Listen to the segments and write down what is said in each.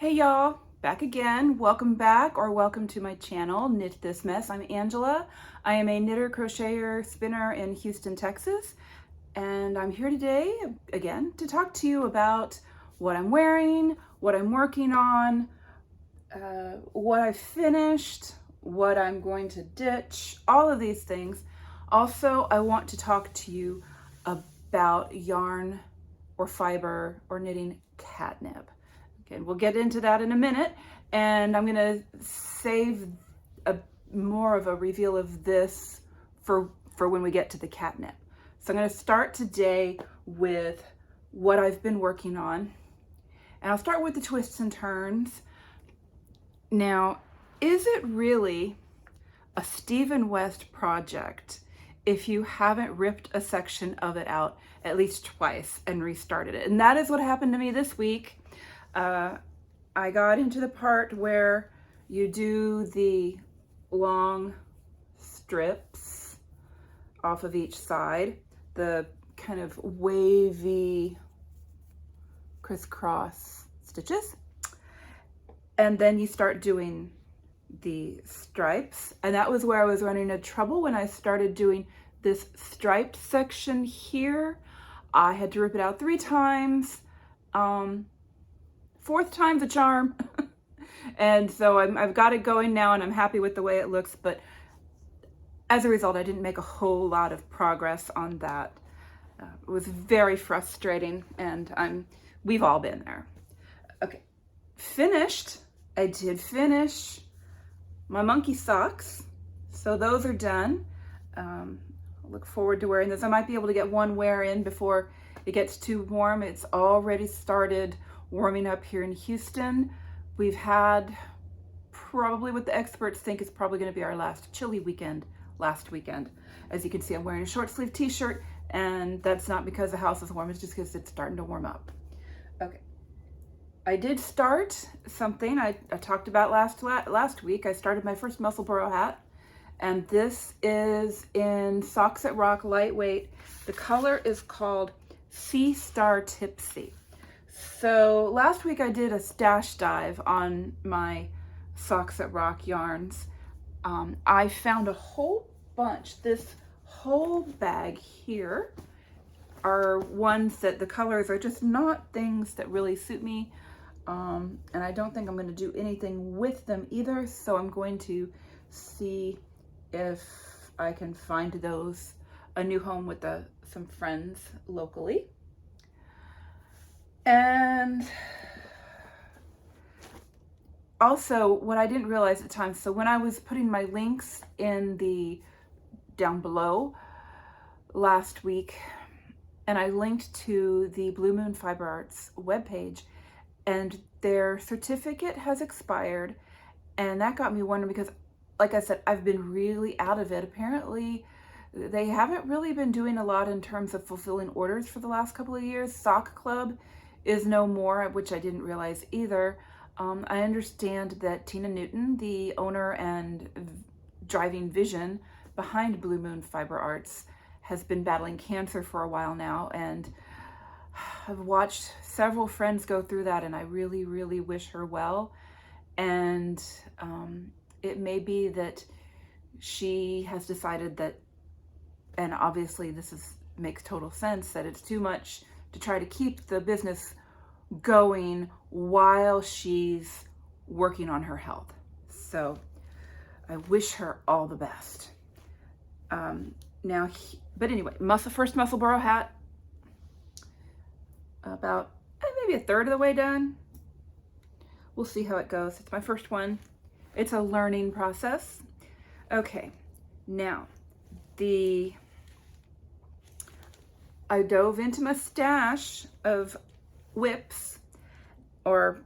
Hey y'all, back again. Welcome back or welcome to my channel, Knit This Mess. I'm Angela. I am a knitter, crocheter, spinner in Houston, Texas. And I'm here today, again, to talk to you about what I'm wearing, what I'm working on, what I finished, what I'm going to ditch, all of these things. Also, I want to talk to you about yarn or fiber or knitting catnip. Okay, we'll get into that in a minute, and I'm gonna save more of a reveal of this for when we get to the catnip. So I'm gonna start today with what I've been working on, and I'll start with the twists and turns. Now, is it really a Stephen West project if you haven't ripped a section of it out at least twice and restarted it? And that is what happened to me this week. I got into the part where you do the long strips off of each side, the kind of wavy crisscross stitches, and then you start doing the stripes. And that was where I was running into trouble when I started doing this striped section here. I had to rip it out 3 times. Fourth time's a charm. And so I've got it going now, and I'm happy with the way it looks, but as a result, I didn't make a whole lot of progress on that. It was very frustrating, and we've all been there. Okay, finished. I did finish my monkey socks, so those are done. I look forward to wearing those. I might be able to get one wear in before it gets too warm. It's already started warming up here in Houston. We've had probably what the experts think is probably going to be our last chilly weekend last weekend. As you can see, I'm wearing a short sleeve t-shirt, and that's not because the house is warm, it's just because it's starting to warm up. Okay, I did start something I talked about last week. I started my first muscle burrow hat, and this is in Socks That Rock Lightweight. The color is called Sea Star Tipsy. So last week I did a stash dive on my Socks That Rock yarns. I found a whole bunch. This whole bag here are ones that the colors are just not things that really suit me. And I don't think I'm going to do anything with them either. So I'm going to see if I can find those a new home with some friends locally. And also, what I didn't realize at the time, so when I was putting my links in the down below last week, and I linked to the Blue Moon Fiber Arts webpage, and their certificate has expired, and that got me wondering because, like I said, I've been really out of it. Apparently, they haven't really been doing a lot in terms of fulfilling orders for the last couple of years. Sock Club is no more, which I didn't realize either. I understand that Tina Newton, the owner and driving vision behind Blue Moon Fiber Arts, has been battling cancer for a while now, and I've watched several friends go through that, and I really, really wish her well. And it may be that she has decided that, and obviously this makes total sense, that it's too much to try to keep the business going while she's working on her health. So I wish her all the best. But anyway, first muscle burrow hat, about maybe a third of the way done. We'll see how it goes. It's my first one. It's a learning process. Okay, now I dove into my stash of whips, or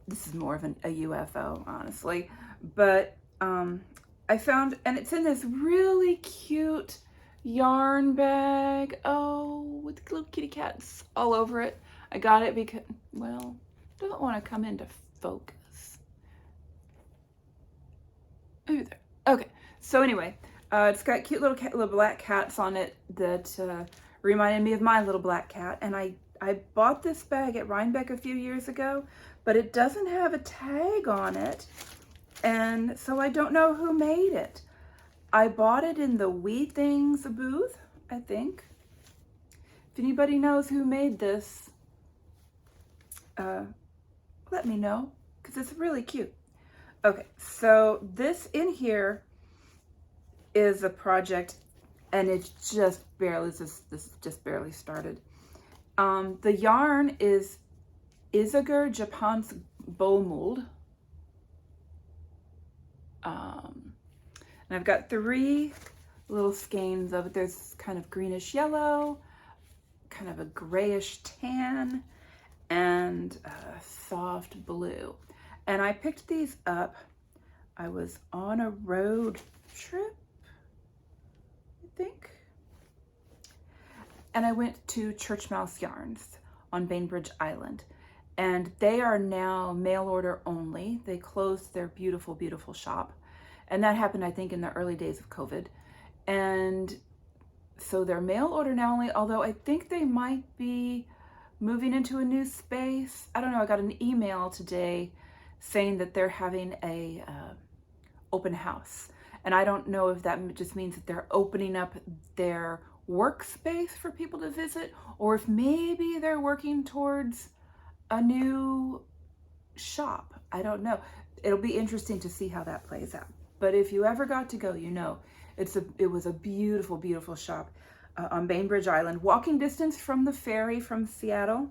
this is more of a UFO, honestly, but I found, and it's in this really cute yarn bag, with little kitty cats all over it. I got it because, well, it doesn't want to come into focus. Ooh, there. Okay, so anyway, it's got cute little black cats on it that reminded me of my little black cat, and I I bought this bag at Rhinebeck a few years ago, but it doesn't have a tag on it, and so I don't know who made it. I bought it in the Wee Things booth, I think. If anybody knows who made this, let me know, because it's really cute. Okay, so this in here is a project, and it's just barely, this just barely started. The yarn is Isager Japan's bow mold. And I've got 3 little skeins of it. There's kind of greenish yellow, kind of a grayish tan, and a soft blue. And I picked these up. I was on a road trip, I think. And I went to Church Mouse Yarns on Bainbridge Island. And they are now mail order only. They closed their beautiful, beautiful shop. And that happened, I think, in the early days of COVID. And so they're mail order now only, although I think they might be moving into a new space. I don't know, I got an email today saying that they're having a open house. And I don't know if that just means that they're opening up their workspace for people to visit, or if maybe they're working towards a new shop. I don't know. It'll be interesting to see how that plays out. But if you ever got to go, you know, it was a beautiful, beautiful shop on Bainbridge Island, walking distance from the ferry from Seattle,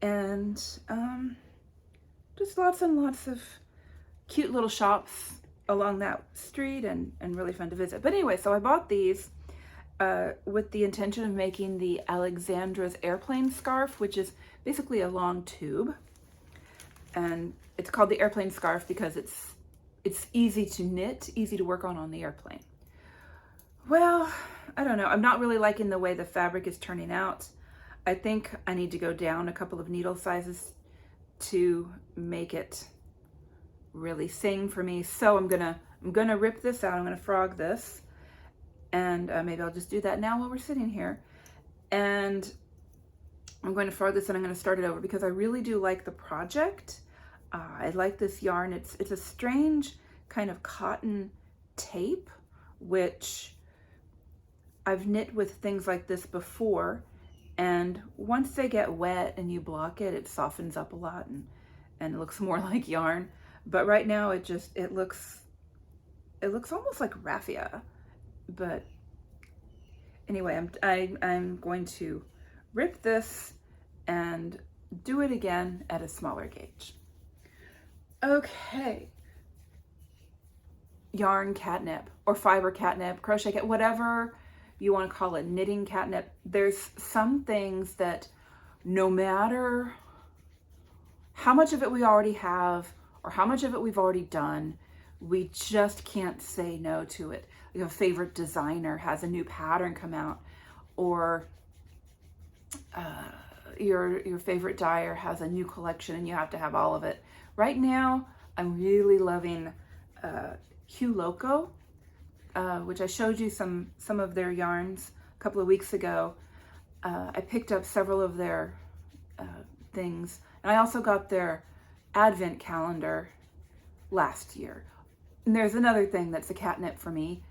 and just lots and lots of cute little shops along that street, and really fun to visit. But anyway, so I bought these with the intention of making the Alexandra's airplane scarf, which is basically a long tube. And it's called the airplane scarf because it's easy to knit, easy to work on the airplane. Well, I don't know. I'm not really liking the way the fabric is turning out. I think I need to go down a couple of needle sizes to make it really sing for me. So I'm gonna rip this out. I'm gonna frog this, and maybe I'll just do that now while we're sitting here. And I'm going to frog this, and I'm going to start it over because I really do like the project. I like this yarn. It's a strange kind of cotton tape, which I've knit with things like this before. And once they get wet and you block it, it softens up a lot and it looks more like yarn. But right now it looks almost like raffia. But anyway, I'm going to rip this and do it again at a smaller gauge. Okay. Yarn catnip, or fiber catnip, crochet catnip, whatever you want to call it, knitting catnip. There's some things that no matter how much of it we already have or how much of it we've already done, we just can't say no to it. Like a favorite designer has a new pattern come out, or your favorite dyer has a new collection and you have to have all of it. Right now, I'm really loving Hue Loco, which I showed you some of their yarns a couple of weeks ago. I picked up several of their things, and I also got their advent calendar last year. And there's another thing that's a catnip for me,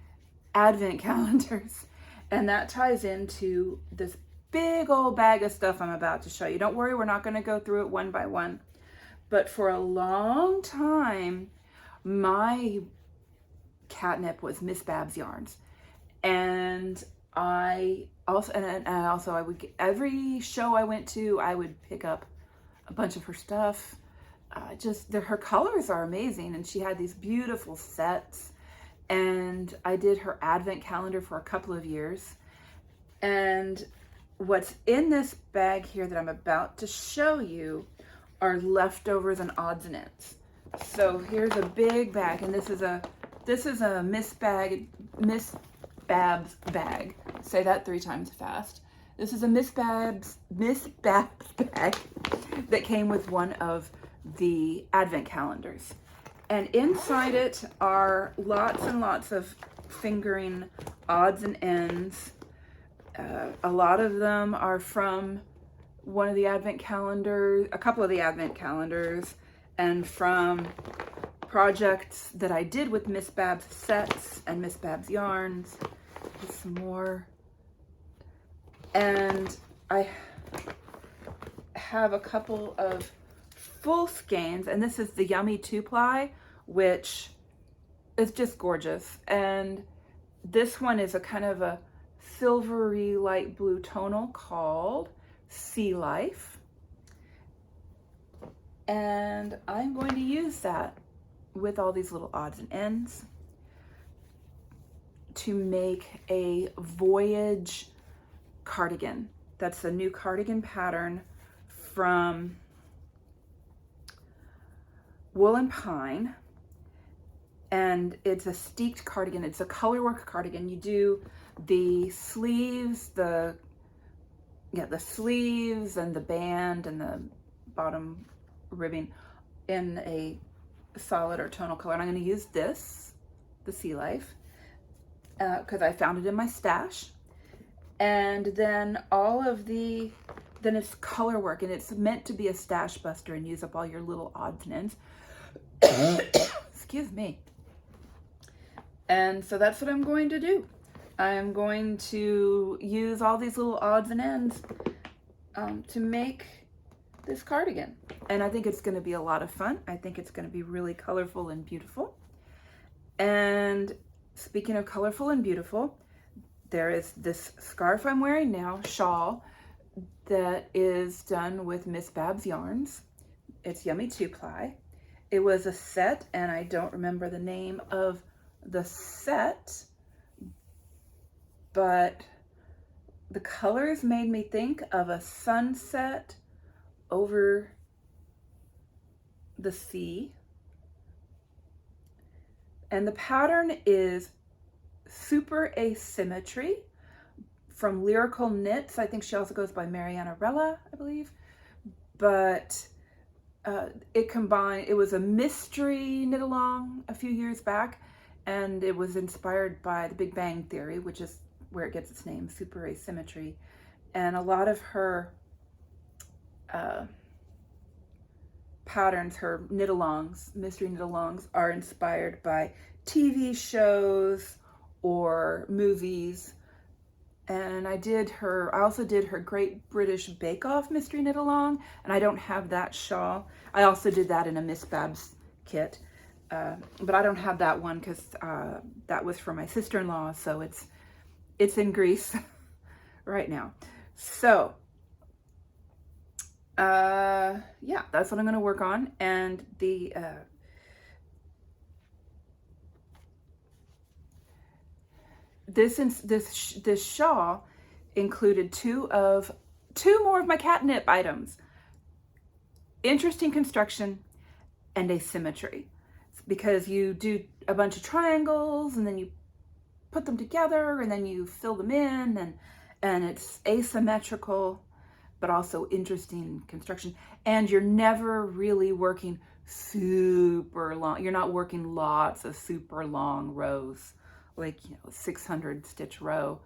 advent calendars. And that ties into this big old bag of stuff I'm about to show you. Don't worry, we're not going to go through it one by one. But for a long time, my catnip was Miss Babs yarns. And I would, every show I went to, I would pick up a bunch of her stuff. Her colors are amazing, and she had these beautiful sets. And I did her advent calendar for a couple of years. And what's in this bag here that I'm about to show you are leftovers and odds and ends. So here's a big bag, and this is a Miss Babs bag. Say that 3 times fast. This is a Miss Babs bag that came with one of the advent calendars. And inside it are lots and lots of fingering odds and ends. A lot of them are from one of the advent calendars, a couple of the advent calendars, and from projects that I did with Miss Babs sets and Miss Babs yarns. There's some more. And I have a couple of full skeins, and this is the Yummy 2-ply, which is just gorgeous. And this one is a kind of a silvery light blue tonal called Sea Life. And I'm going to use that with all these little odds and ends to make a Voyage cardigan. That's a new cardigan pattern from Wool and Pine, and it's a steeked cardigan. It's a colorwork cardigan. You do the sleeves, the sleeves and the band and the bottom ribbing in a solid or tonal color. And I'm going to use this, the Sea Life, because I found it in my stash. And then then it's color work, and it's meant to be a stash buster and use up all your little odds and ends. Excuse me. And so that's what I'm going to do. I'm going to use all these little odds and ends to make this cardigan. And I think it's going to be a lot of fun. I think it's going to be really colorful and beautiful. And speaking of colorful and beautiful, there is this scarf I'm wearing now, shawl, that is done with Miss Babs yarns. It's Yummy 2-ply. It was a set, and I don't remember the name of the set, but the colors made me think of a sunset over the sea. And the pattern is Super Asymmetry from Lyrical Knits. I think she also goes by Mariana Rella, I believe. But it was a mystery knit along a few years back, and it was inspired by The Big Bang Theory, which is where it gets its name, Super Asymmetry. And a lot of her patterns, her knit-alongs, mystery knit-alongs, are inspired by TV shows or movies. And I also did her Great British Bake Off mystery knit-along, and I don't have that shawl. I also did that in a Miss Babs kit, but I don't have that one because that was for my sister-in-law, so it's in Greece right now. So yeah, that's what I'm going to work on. And this shawl included two more of my Catnip items: interesting construction and asymmetry, because you do a bunch of triangles and then you put them together and then you fill them in, and it's asymmetrical but also interesting construction. And you're never really working super long. You're not working lots of super long rows, like, 600 stitch row,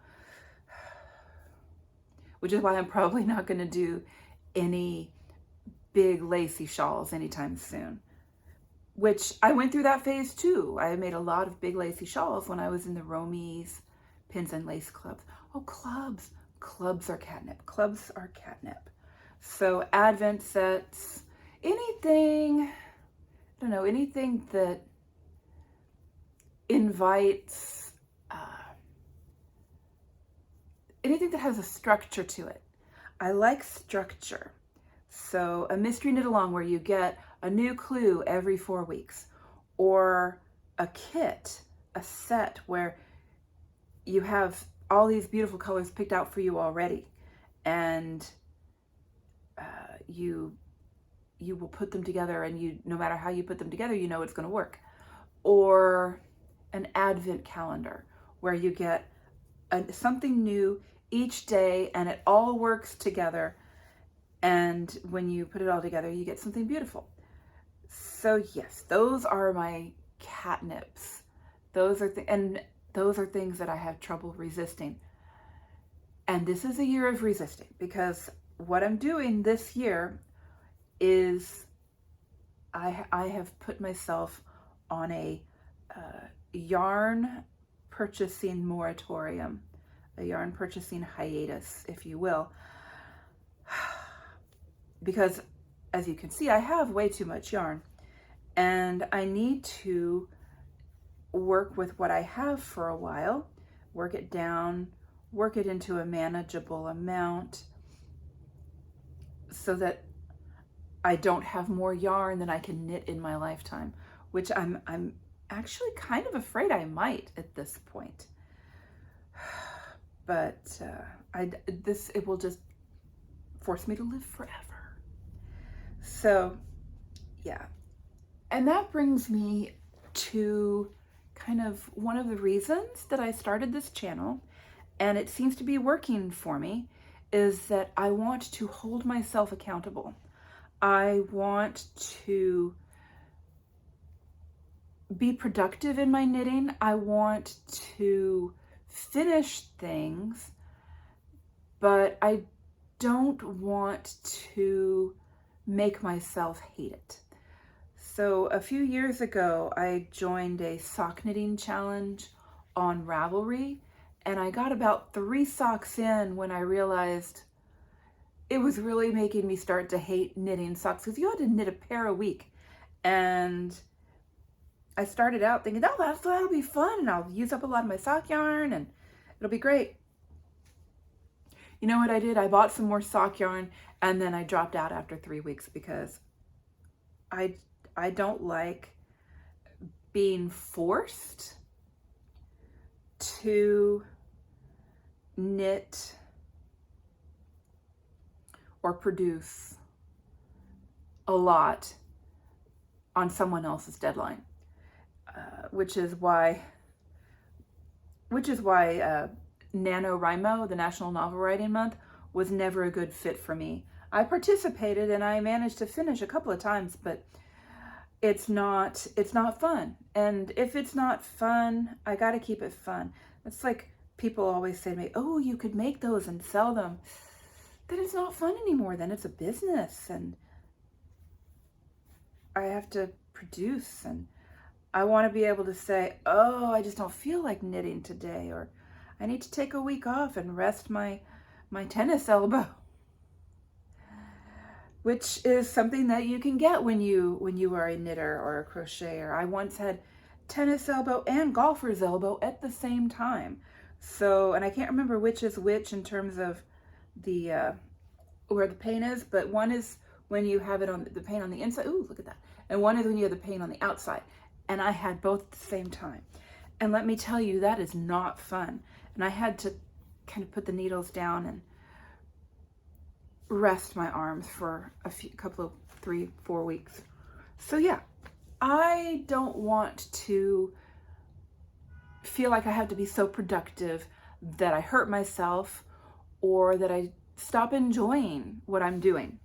which is why I'm probably not going to do any big lacy shawls anytime soon, which I went through that phase too. I made a lot of big lacy shawls when I was in the Romies Pins and Lace clubs. Oh, clubs are catnip. Clubs are catnip. So advent sets, anything that invites, anything that has a structure to it. I like structure. So a mystery knit along where you get a new clue every 4 weeks, or a kit, a set where you have all these beautiful colors picked out for you already, and you will put them together, and no matter how you put them together, it's going to work. Or an advent calendar where you get something new each day and it all works together, and when you put it all together you get something beautiful. So yes, those are my catnips. Those are things that I have trouble resisting. And this is a year of resisting, because what I'm doing this year is I have put myself on a yarn purchasing moratorium, a yarn purchasing hiatus, if you will, because as you can see, I have way too much yarn and I need to work with what I have for a while, work it down, work it into a manageable amount so that I don't have more yarn than I can knit in my lifetime, which I'm actually kind of afraid I might at this point. But it will just force me to live forever. So yeah, and that brings me to kind of one of the reasons that I started this channel, and it seems to be working for me, is that I want to hold myself accountable. I want to be productive in my knitting. I want to finish things, but I don't want to make myself hate it. So a few years ago, I joined a sock knitting challenge on Ravelry, and I got about 3 socks in when I realized it was really making me start to hate knitting socks, because you had to knit a pair a week. And I started out thinking, oh, that'll be fun, and I'll use up a lot of my sock yarn, and it'll be great. You know what I did? I bought some more sock yarn, and then I dropped out after 3 weeks because I don't like being forced to knit or produce a lot on someone else's deadline, which is why NaNoWriMo, the National Novel Writing Month, was never a good fit for me. I participated and I managed to finish a couple of times, but it's not fun. And if it's not fun, I got to keep it fun. It's like people always say to me, oh, you could make those and sell them. Then it's not fun anymore. Then it's a business and I have to produce, and I want to be able to say, oh, I just don't feel like knitting today, or I need to take a week off and rest my tennis elbow, which is something that you can get when you are a knitter or a crocheter. I once had tennis elbow and golfer's elbow at the same time. So, and I can't remember which is which in terms of the where the pain is, but one is when you have it on the pain on the inside. Ooh, look at that. And one is when you have the pain on the outside. And I had both at the same time. And let me tell you, that is not fun. And I had to kind of put the needles down and rest my arms for a couple of 3-4 weeks. So yeah, I don't want to feel like I have to be so productive that I hurt myself or that I stop enjoying what I'm doing.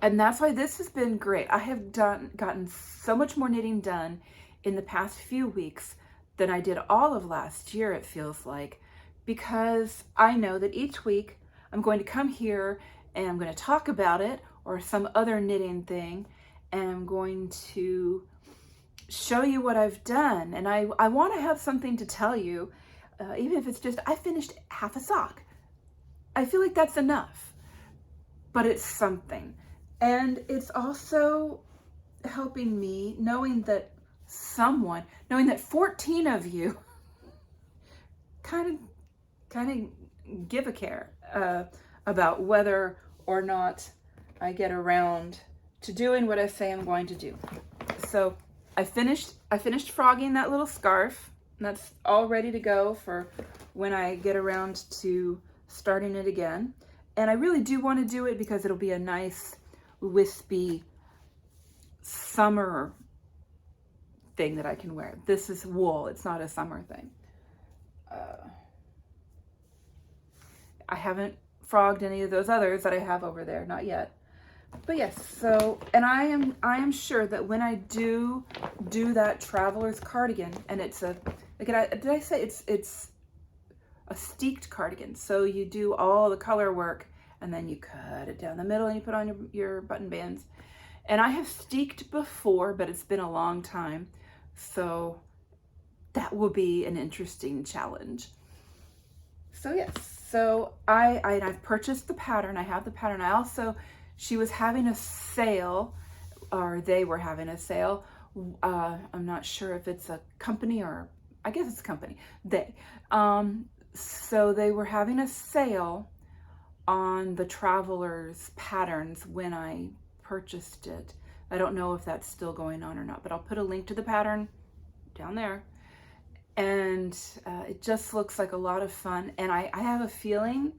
And that's why this has been great. I have gotten so much more knitting done in the past few weeks than I did all of last year, it feels like, because I know that each week I'm going to come here and I'm going to talk about it or some other knitting thing, and I'm going to show you what I've done. And I want to have something to tell you, even if it's just, I finished half a sock. I feel like that's enough, but it's something. And it's also helping me knowing that 14 of you kind of give a care about whether or not I get around to doing what I say I'm going to do. So I finished frogging that little scarf, and that's all ready to go for when I get around to starting it again. And I really do want to do it because it'll be a nice wispy summer thing that I can wear. This is wool, it's not a summer thing. I haven't frogged any of those others that I have over there, not yet. But yes, so, and I am sure that when I do that traveler's cardigan, and it's a, did I say it's a steeked cardigan? So you do all the color work and then you cut it down the middle and you put on your button bands. And I have steeked before, but it's been a long time, so that will be an interesting challenge. So yes, so I've purchased the pattern. I have the pattern. She was having a sale, or they were having a sale. I'm not sure if it's a company, or I guess it's a company. So they were having a sale on the Traveler's patterns when I purchased it. I don't know if that's still going on or not, but I'll put a link to the pattern down there. And it just looks like a lot of fun. And I have a feeling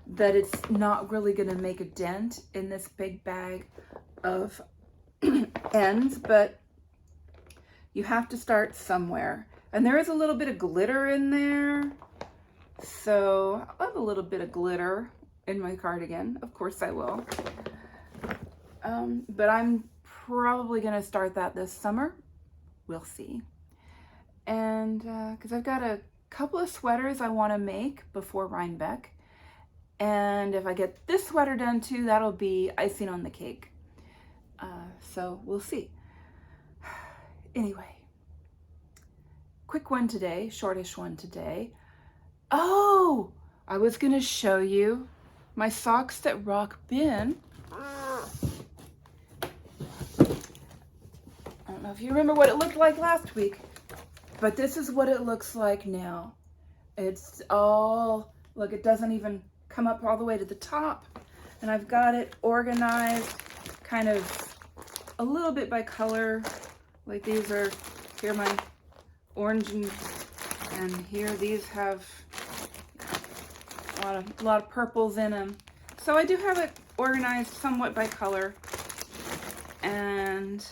that it's not really going to make a dent in this big bag of ends, but you have to start somewhere. And there is a little bit of glitter in there. So I'll have a little bit of glitter in my cardigan. Of course I will. But I'm probably going to start that this summer. We'll see. And because I've got a couple of sweaters I want to make before Rhinebeck. And if I get this sweater done too, that'll be icing on the cake. So we'll see. Anyway, quick one today, shortish one today. Oh, I was going to show you my socks that rock bin. I don't know if you remember what it looked like last week, but this is what it looks like now. It's all, look, it doesn't even come up all the way to the top. And I've got it organized kind of a little bit by color. Like these are, here my orange and here these have a lot of purples in them. So I do have it organized somewhat by color. And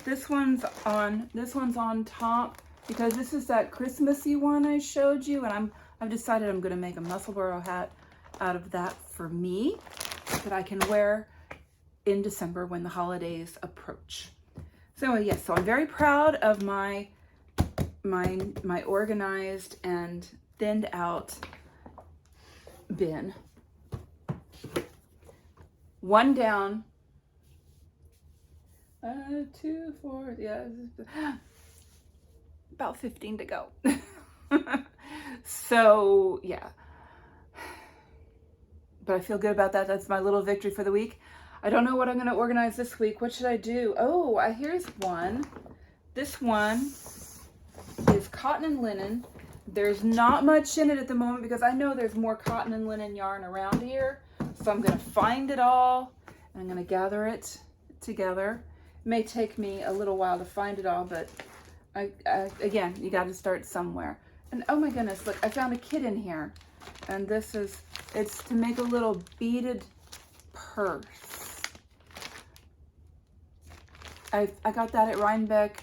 this one's on top because this is that Christmassy one I showed you, and I've decided I'm going to make a Musselboro hat out of that for me that I can wear in December when the holidays approach. So yes, so I'm very proud of my organized and thinned out bin. One down. 2, 4, yeah, about 15 to go. So yeah, but I feel good about that. That's my little victory for the week. I don't know what I'm going to organize this week. What should I do? Oh, here's one. This one is cotton and linen. There's not much in it at the moment because I know there's more cotton and linen yarn around here. So I'm going to find it all and I'm going to gather it together. It may take me a little while to find it all, but again, you got to start somewhere. And oh my goodness, look, I found a kit in here. And it's to make a little beaded purse. I got that at Rhinebeck,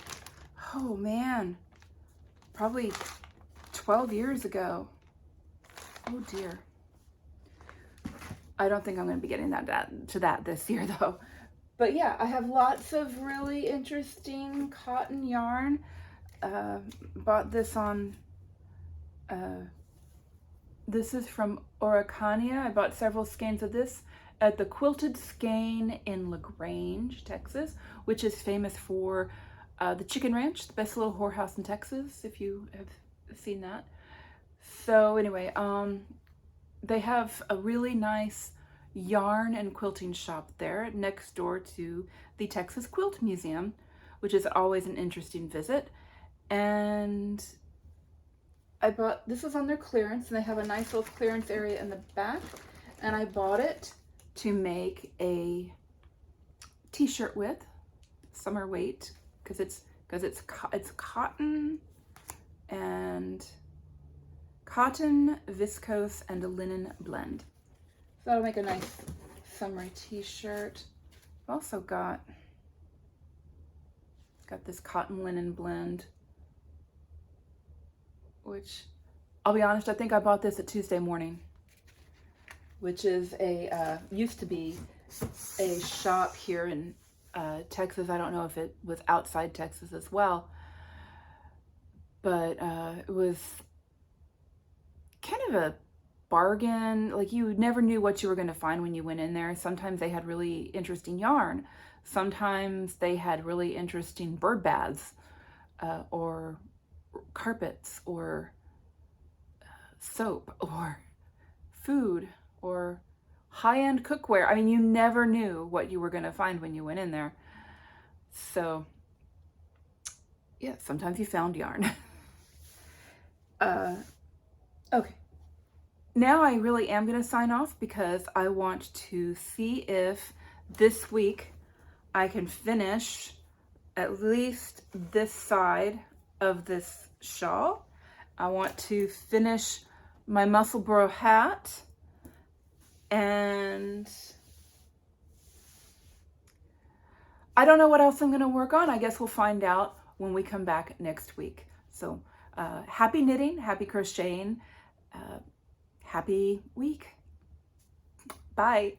oh man, probably 12 years ago. Oh dear. I don't think I'm going to be getting to that this year though. But yeah, I have lots of really interesting cotton yarn. Bought this on, this is from Oricania. I bought several skeins of this at the Quilted Skein in LaGrange, Texas, which is famous for the Chicken Ranch, the best little whorehouse in Texas, if you have seen that. So anyway, they have a really nice yarn and quilting shop there next door to the Texas Quilt Museum, which is always an interesting visit. And I bought, this was on their clearance, and they have a nice little clearance area in the back, and I bought it to make a t-shirt with, summer weight, because it's cotton and viscose and a linen blend. So that'll make a nice summery t-shirt. I've also got this cotton linen blend, which I'll be honest, I think I bought this at Tuesday Morning, which is used to be a shop here in Texas. I don't know if it was outside Texas as well, but it was kind of bargain. Like, you never knew what you were going to find when you went in there. Sometimes they had really interesting yarn. Sometimes they had really interesting bird baths, or carpets, or soap, or food, or high-end cookware. I mean, you never knew what you were going to find when you went in there. So yeah, sometimes you found yarn. Okay. Now I really am going to sign off because I want to see if this week I can finish at least this side of this shawl. I want to finish my Musselburgh hat, and I don't know what else I'm going to work on. I guess we'll find out when we come back next week. So happy knitting, happy crocheting, happy week. Bye.